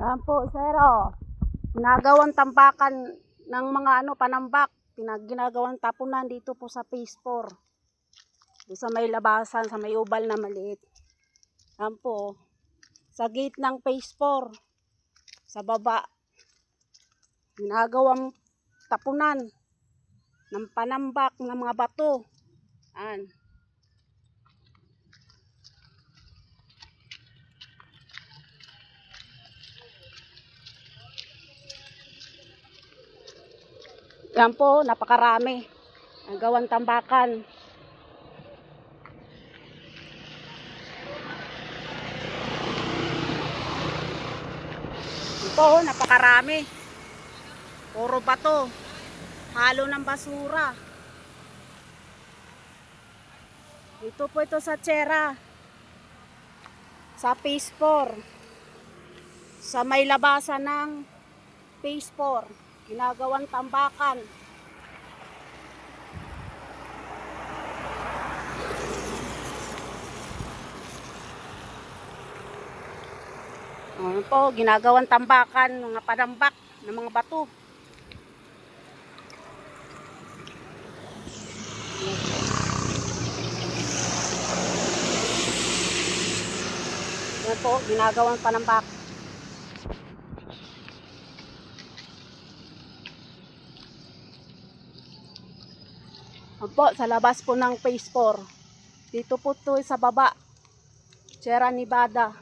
Yan po, sir, oh. Ginagawang tambakan ng mga panambak. Ginagawang tapunan dito po sa phase 4. Doon sa may labasan, sa may ubal na maliit. Yan po, sa gate ng phase 4. Sa baba. Ginagawang tapunan ng panambak ng mga bato. Yan. Yan po, napakarami. Ang gawang tambakan. Yan po, napakarami. Puro bato. Halo ng basura. Dito po ito sa Tsera. Sa phase 4. Sa may labasan ng phase 4. Ginagawang tambakan. Ano po, ginagawang tambakan, mga panambak ng mga bato. Yan po, ginagawang panambak. Yan po, sa labas po ng phase 4. Dito po ito sa baba. Sierra Nevada.